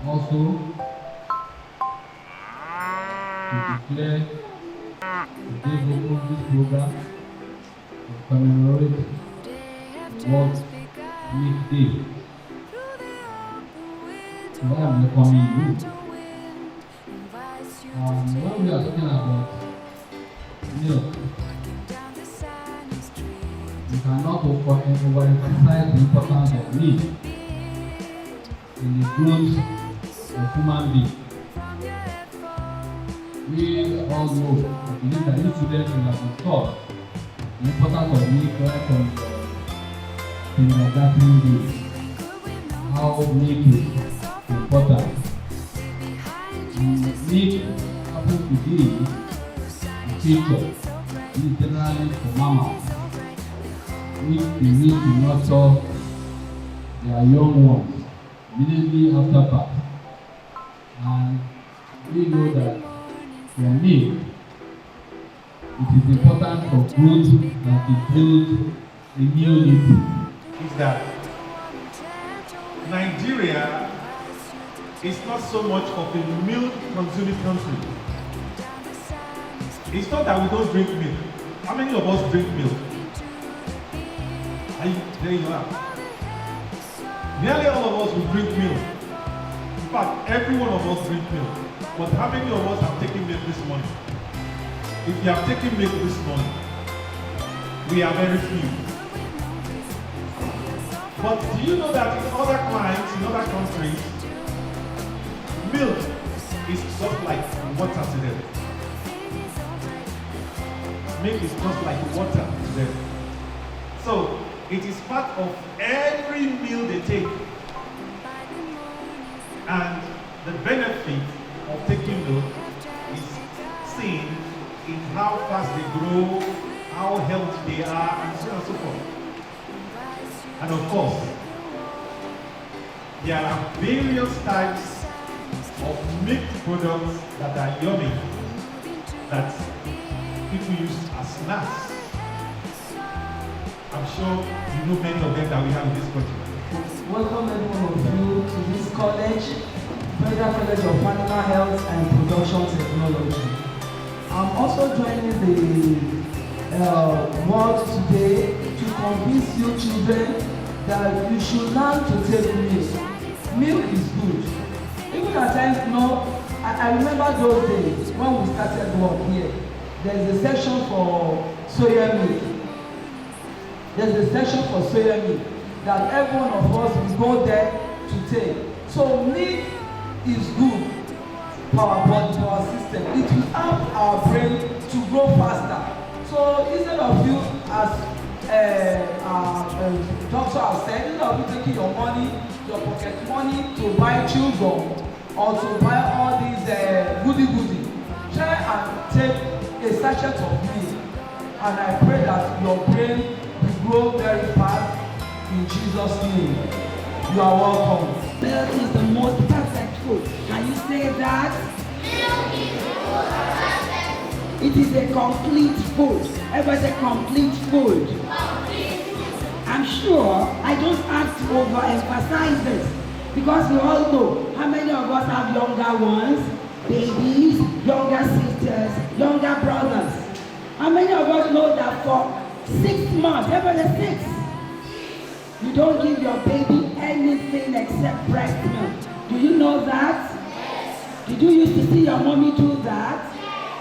Also, to declare today's open this program to commemorate World Milk Day. So I'm welcoming you. When we are talking about milk, we cannot overemphasize the importance of milk in the growth of human being. We all know, I believe that you students will have been taught the importance of milk right from kindergarten days. How milk is important. Milk happens to be a feature, literally for mammals, which they need to nurture their young ones immediately after birth. And we know that for milk, it is important for growth and to build immunity. Is that Nigeria is not so much of a milk-consuming country. It's not that we don't drink milk. How many of us drink milk? There you are. Nearly all of us will drink milk. In fact, every one of us drink milk. But how many of us have taken milk this morning? If you have taken milk this morning, we are very few. But do you know that in other climes, in other countries, milk is just like water to them. Milk is just like water to them. So it is part of every meal they take. And the benefit of taking milk is seen in how fast they grow, how healthy they are, and so on and so forth. And of course, there are various types of milk products that are yummy that people use as snacks. I'm sure you know many of them that we have in this country. Welcome every one of you to this college, Federal College of Animal Health and Production Technology. I'm also joining the world today to convince you children that you should learn to take milk. Milk is good. Even at times, I remember those days when we started work here. There's a section for soya milk. There's a section for soya milk that every one of us will go there to take. So milk is good for our body, for our system. It will help our brain to grow faster. So instead of you, as doctor has said, instead of you taking your money, your pocket money to buy chewing-gum or to buy all these goody, try and take a sachet of milk. And I pray that your brain will grow very fast in Jesus' name. You are welcome. Milk is the most perfect food. Can you say that? Milk is the most perfect. It is a complete food. Everybody say complete food. Complete food. I'm sure I don't have to overemphasize this because we all know how many of us have younger ones, babies, younger sisters, younger brothers. How many of us know that for 6 months, everybody 6, you don't give your baby anything except breast milk? Do you know that? Yes. Did you used to see your mommy do that?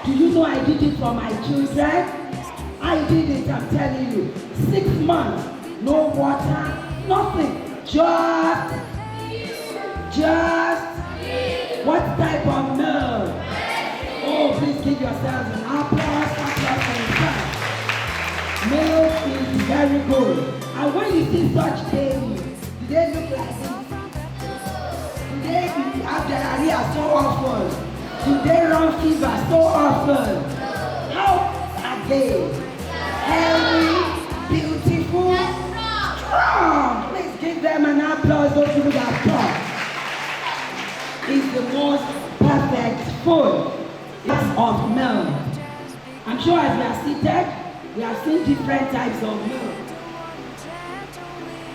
Do you know I did it for my children? I did it, I'm telling you. 6 months, no water, nothing. Just what type of milk? Oh, please give yourselves an applause for yourself. Milk is very good. And when you see such babies, do they look like this? Do they have diarrhea so often? Do they run fever so often? How are they? Healthy, beautiful, strong. Please give them an applause, those people that talk. It's the most perfect food of milk. I'm sure as we are seated, we have seen different types of milk.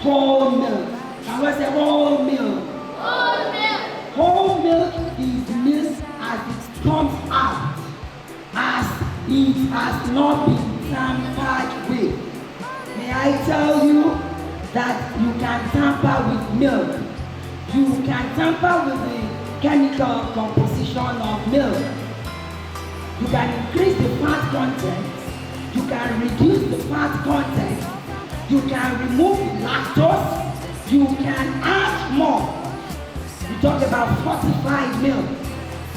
Whole milk. And we say whole milk. Whole milk. Whole milk is milk as it comes out, as it has not been tampered with. May I tell you that you can tamper with milk. You can tamper with the chemical composition of milk. You can increase the fat content. You can reduce the fat content. You can remove the lactose. You can add more. We talk about fortified milk.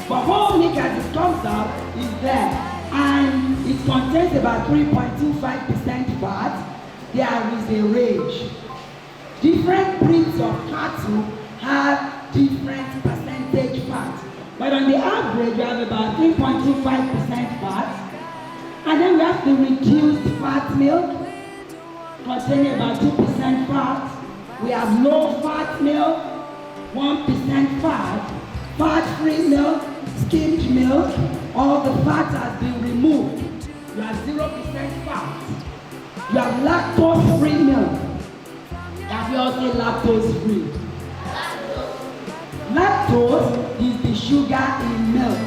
But whole milk as it comes out is there. And it contains about 3.25% fat. There is a range. Different breeds of cattle have different percentage fat. But on the average, we have about 3.25% fat. And then we have the reduced fat milk, containing about 2% fat. We have low fat milk, 1% fat, fat-free milk, skimmed milk. All the fat has been removed. You have 0% fat. You have lactose-free milk. Have you all say lactose-free? Lactose is the sugar in milk.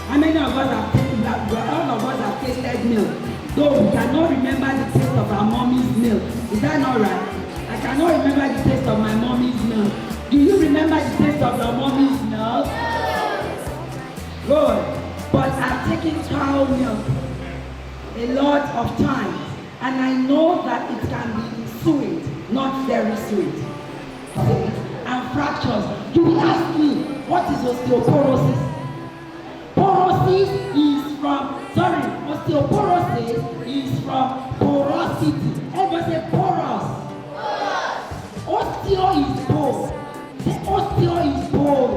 How many of us have tasted all of us have tasted milk? Though we cannot remember the taste of our mommy's milk. Is that not right? I cannot remember the taste of my mommy's milk. Do you remember the taste of your mommy's milk? Good. But I've taken cow milk a lot of times. And I know that it can be sweet, not very sweet. And fractures. You will ask me, what is osteoporosis? Porosis is from, osteoporosis is from porosity. Everybody say porous. Osteo is bone. Say osteo is bone.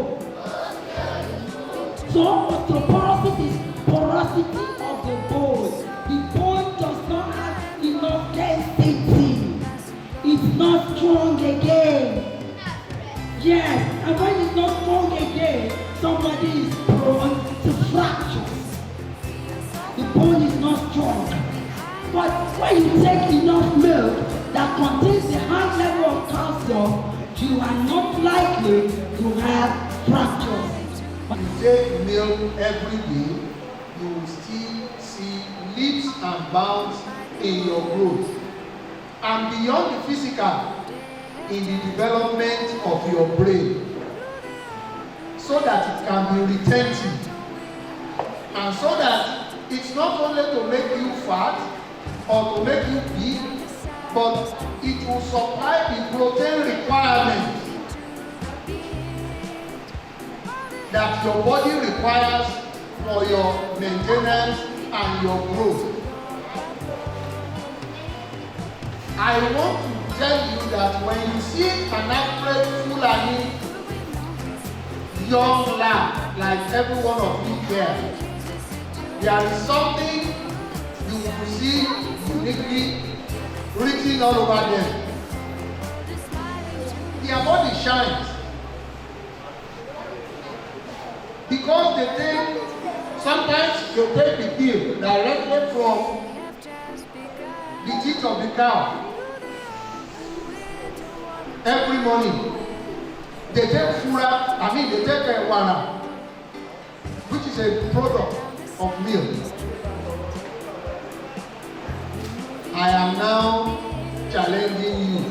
So osteoporosis is porosity of the bone. The bone does not have enough density. It's not strong again. Yes, and when it's not strong again, somebody is prone to fractures. The bone is not strong. But when you take enough milk that contains the high level of calcium, you are not likely to have fractures. You take milk every day, you will still see leaps and bounds in your growth. And beyond the physical, in the development of your brain, so that it can be retentive, and so that it's not only to make you fat or to make you big, but it will supply the protein requirement that your body requires for your maintenance and your growth. I want to tell you that when you see an average Fulani young lad like every one of you here, there is something you will see uniquely written all over them. Their body shines because they take, sometimes they take the pill directly from the teeth of the cow. Every morning, they take fura, they take a wana, which is a product of milk. I am now challenging you.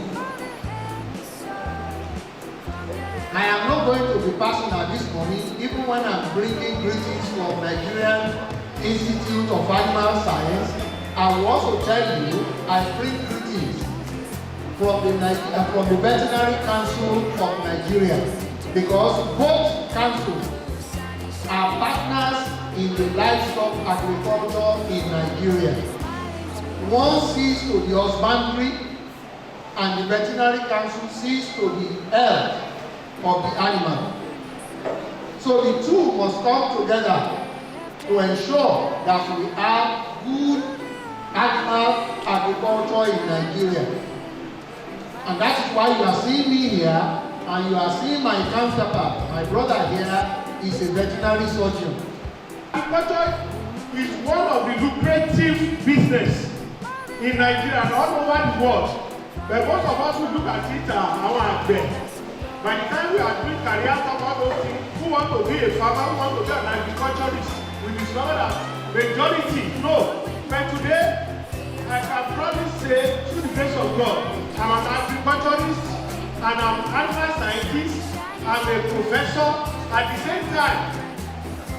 I am not going to be personal this morning, even when I'm bringing greetings from Nigerian Institute of Animal Science. I will also tell you, I bring greetings from the Veterinary Council of Nigeria, because both councils are partners in the livestock agriculture in Nigeria. One sees to the husbandry, and the Veterinary Council sees to the health of the animal. So the two must come together to ensure that we have good animal agriculture in Nigeria. And that is why you are seeing me here, and you are seeing my counterpart. My brother here is a veterinary surgeon. Agriculture is one of the lucrative business in Nigeria and all over the world. But most of us who look at it are our àgbẹ̀. By the time we are doing career talk, all those things, who want to be a farmer, who want to be an agriculturist, we discover that majority no. But today, I can proudly say, through the grace of God, I'm an agriculturist and I'm an animal scientist, I'm a professor, at the same time,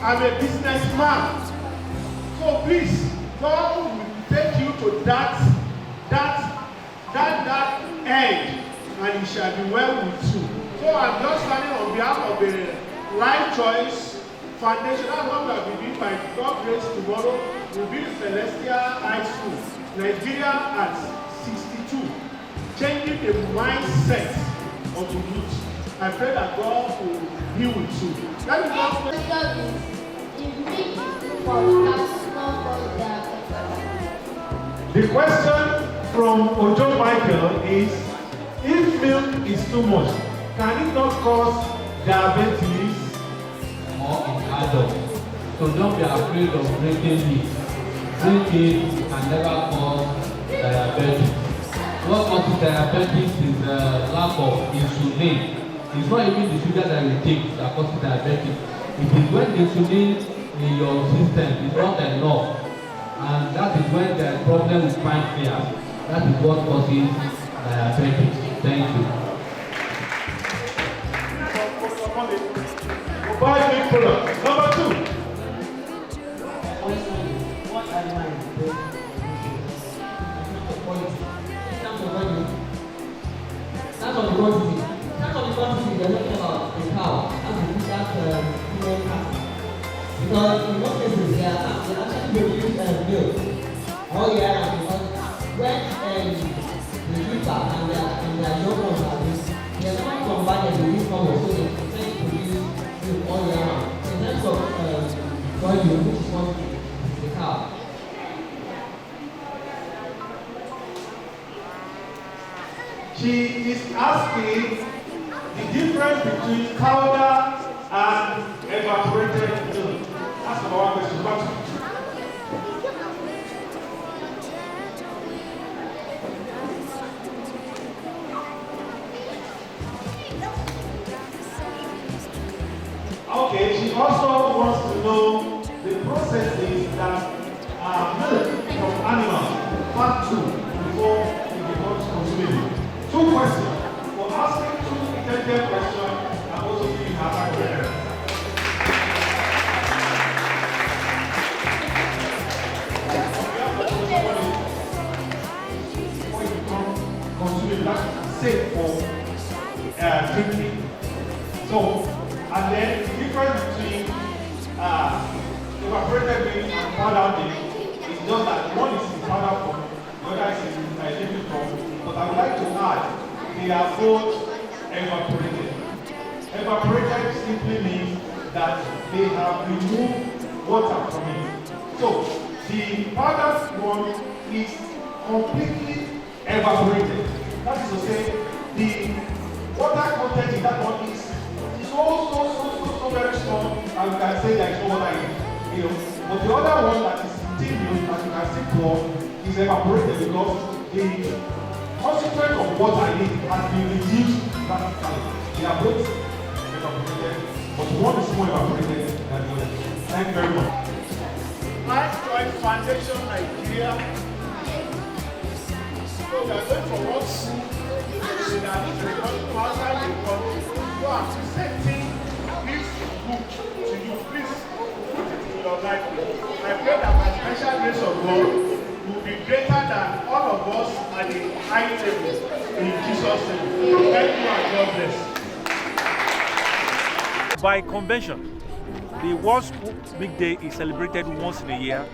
I'm a businessman. So please, God will take you to that end, and it shall be well with you. So I'm just standing on behalf of the Life Choice Foundation. That's what we have been doing by God's grace. Tomorrow will be the Celestial High School, Nigeria at 62, changing the mindset of the youth. I pray that God will be with you. Let me The question from Ojo Michael is, if milk is too much, can it not cause diabetes? Or in adults. So don't be afraid of drinking it. Drinking can never cause diabetes. What causes diabetes is the lack of insulin. It's not even the sugar that you take that causes diabetes. It is when the insulin in your system is not enough. And that is when there is problem with pancreas. That is what causes diabetes. Thank you. Number 2. What are my That's of the quantity. That's of the quantity they're talking about the cow. That's female cow. Because in most cases they actually produce milk all year round. Because when the people and their young ones are this, they are not combined with this form, so they tend to produce milk all year round. In terms of volume, which is one the cow. She is asking the difference between powder and evaporated milk. That's number one question. Okay, she also wants to know the processes that milk from animals pass through before it becomes consumable. 2 questions. For asking 2 intelligent questions and also giving her back. Safe for drinking. So, and then the difference between evaporated milk and powdered milk is just that one is in powder form, the other is in liquid form. But I would like to add, they are both evaporated. Evaporated simply means that they have removed water from it. So, the powdered one is completely evaporated. That is to say, the water content in that one is so very small, and you can say there is no water in it. You know, but the other one that is still milk, as you can see pour, is evaporated because the concentrate of water in it has been reduced drastically. They are both evaporated, but one is more evaporated than the other. Thank you very much. Life Choice Foundation Nigeria. So we are going for one school in the outside the country. So I'm presenting this book to you. Please put it in your life. I pray that by special grace of God will be greater than all of us at the high table. In Jesus' name. Thank you and God bless. By convention, the World School Big Day is celebrated once in a year,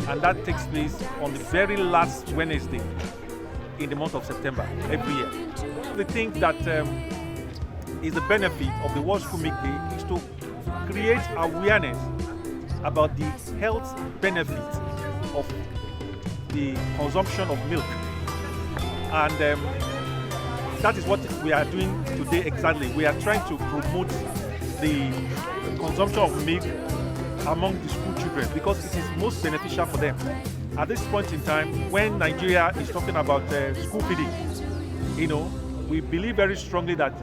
and that takes place on the very last Wednesday in the month of September every year. We think that is the benefit of the World School Big Day is to create awareness about the health benefits of the consumption of milk, and that is what we are doing today exactly. We are trying to promote the consumption of milk among the school children because it is most beneficial for them. At this point in time, when Nigeria is talking about school feeding, you know, we believe very strongly that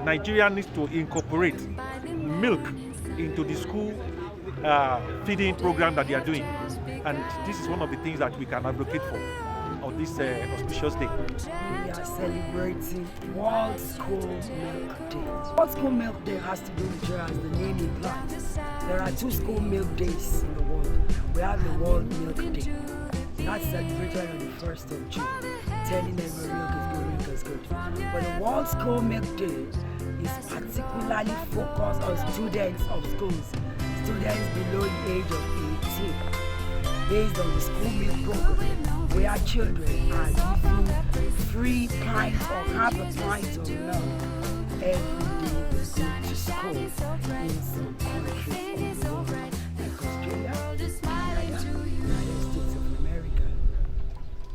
Nigeria needs to incorporate milk into the school feeding program that they are doing. And this is one of the things that we can advocate for on this auspicious day. We are celebrating World School Milk Day. World School Milk Day has to do with Nigeria, as the name implies. There are 2 school milk days in the world. We have the World Milk Day. That's celebrated on the 1st of June, telling everyone milk is good. But the World School Milk Day is particularly focused on students of schools, students below the age of 18, based on the school milk program, where children are given free pints or half a pint of milk every day they go to school in some countries of the world, like Australia, Canada, United States of America.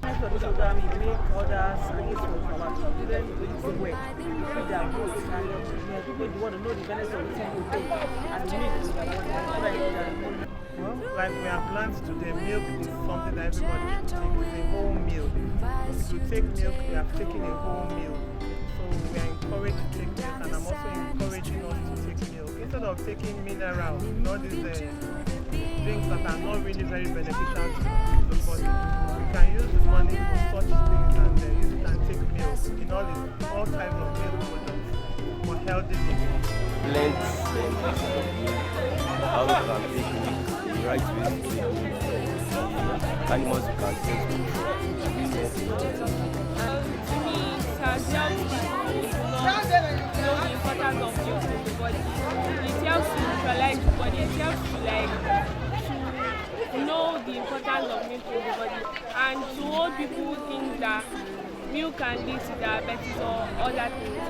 For this program, we make others and it's for our children to use the way to feed their growth, and people want to know the benefits of eating good things and the need to that. Well, like we have learned today, milk is something that everybody should take. It's a whole meal. If you take milk, you have taken a whole meal. So we are encouraged to take milk, and I'm also encouraging us to take milk. Instead of taking minerals, all these drinks that are not really very beneficial to the body, we can use the money for such things and use it and take milk in all types of milk products for healthy living. Learn how we can take milk, the right way to take milk, animals we can take milk. To me, it has helped people know the importance of milk in the body. It helps to neutralize the body. It helps to know the importance of milk in the body, and to hold people who think that milk can lead to diabetes or other things.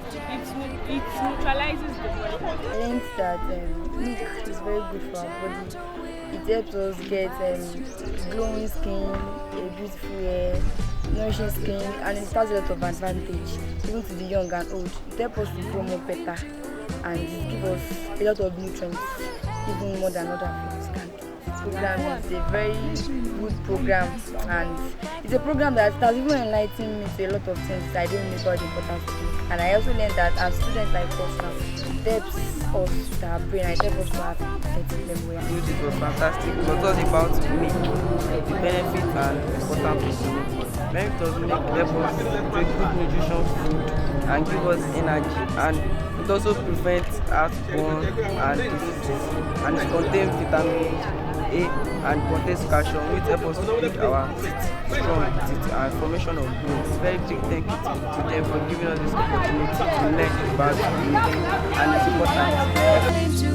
It neutralizes the body. I learned that milk is very good for our body. It helps us get glowing skin, a beautiful hair, nourishing skin, and it has a lot of advantage, even to the young and old. It helps us to grow more better, and it gives us a lot of nutrients, even more than other foods can. This program is a very good program, and it's a program that has even enlightened me to a lot of things I didn't know about the importance of milk. And I also learned that as students like us now, it helps us with our brain, and it helps us to have aesthetic memory. It was fantastic. It was all about milk, the benefits and importance of milk. Benefits of milk help us take good nutrition food and give us energy, and it also prevents heartburn and diseases, and it contains vitamin A and contains calcium, which help us to build our teeth, strong teeth and formation of bones. Very big thank you to them for giving us this opportunity to learn about milk and its importance.